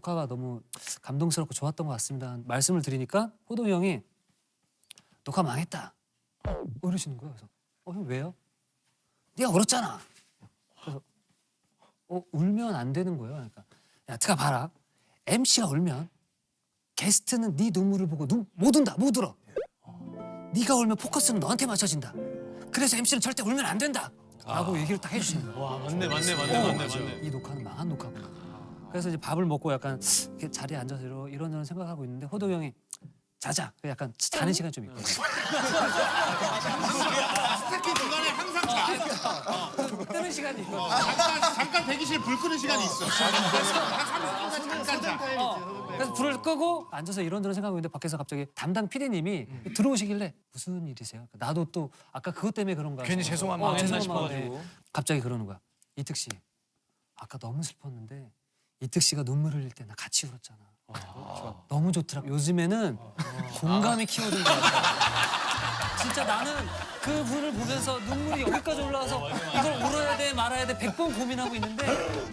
녹화가 너무 감동스럽고 좋았던 것 같습니다. 말씀을 드리니까 호동이 형이 녹화 망했다. 이러시는 거예요. 그래서 형 왜요? 네가 울었잖아. 그래서 울면 안 되는 거예요. 그러니까 야, 트가 봐라. MC가 울면 게스트는 네 눈물을 보고 못 운다, 못 울어. 네가 울면 포커스는 너한테 맞춰진다. 그래서 MC는 절대 울면 안 된다. 라고 얘기를 딱 해주시는 거예요. 와 맞네. 이 녹화는 망한 녹화구나. 그래서 이제 밥을 먹고 약간 이렇게 자리에 앉아서 이런저런 생각하고 있는데 호동이 형이 자자. 약간 자는 시간 좀 있거든요. 특히 중간에 항상 뜨는 시간이 있거든요. 잠깐 대기실 불 끄는 시간이 있어. 잠깐 자. 그래서 불을 끄고 앉아서 이런저런 생각하고 있는데 밖에서 갑자기 담당 PD님이 들어오시길래 무슨 일이세요? 나도 또 아까 그것 때문에 그런가 괜히 죄송한 마음 했나 죄송한 마음에 싶어가지고. 갑자기 그러는 거야. 이특 씨 아까 너무 슬펐는데 이특 씨가 눈물 흘릴 때 나 같이 울었잖아. 너무 좋더라. 요즘에는 공감이 키워진 것 같아. 진짜 나는 그 분을 보면서 눈물이 여기까지 올라와서 이걸 울어야 돼 말아야 돼 100번 고민하고 있는데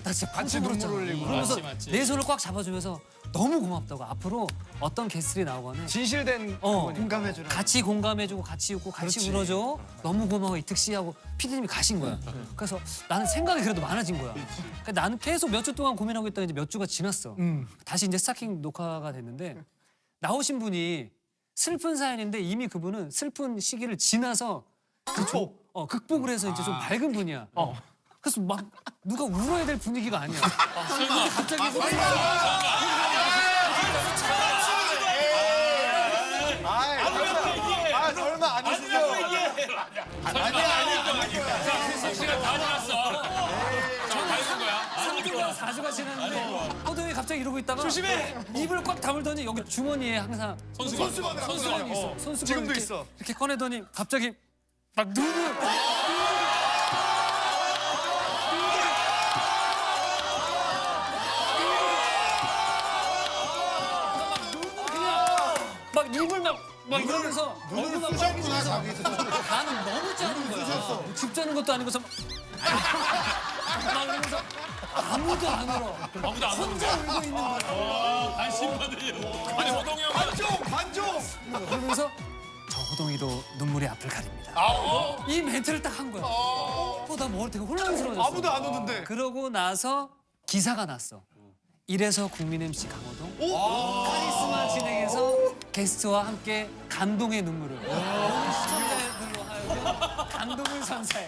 나 진짜 같이 눈물 흘리고 그러면서 맞지. 내 손을 꽉 잡아주면서 너무 고맙다고. 앞으로 어떤 게스트들이 나오거나 진실된 공감해주라. 같이 공감해주고 같이 웃고 같이 울어줘. 너무 고마워 이특 씨 하고 PD님이 가신 거야. 그래서 나는 생각이 그래도 많아진 거야. 그러니까 나는 계속 몇 주 동안 고민하고 있다가 이제 몇 주가 지났어. 다시 이제 스타킹 녹화가 됐는데 나오신 분이 슬픈 사연인데 이미 그분은 슬픈 시기를 지나서 극복을 해서 이제 좀 밝은 분이야. 그래서 막 누가 울어야 될 분위기가 아니야. 근데 갑자기 설마 아니시죠? 시간 다 지났어. 밝은 거야. 4주가 지났는데 호동이 갑자기 이러고 있다가 조심해! 입을 꽉 다물더니 여기 주머니에 항상 손수건 있어. 손수건 지금도 이렇게, 있어. 이렇게 꺼내더니 갑자기 막 눈을 막 입을 막 이러면서 눈을 얼굴 막 쑤셨구나 자기. 나는 너무 짜는 거야. 집 짜는 것도 아니고서 막 이러면서 아무도 안 울어. 아무도 안 혼자 울고 있는 거야. 관심 받으려고. 아니 호동이 형. 관종! 그러면서 저 호동이도 눈물이 앞을 가립니다. 이 멘트를 딱 한 거야. 나 뭐 되게 혼란스러워졌어. 아무도 안 오는데. 그러고 나서 기사가 났어. 이래서 국민 MC 강호동 카리스마 진행에서 게스트와 함께 감동의 눈물을 시청자들로 하여금 감동을 선사해.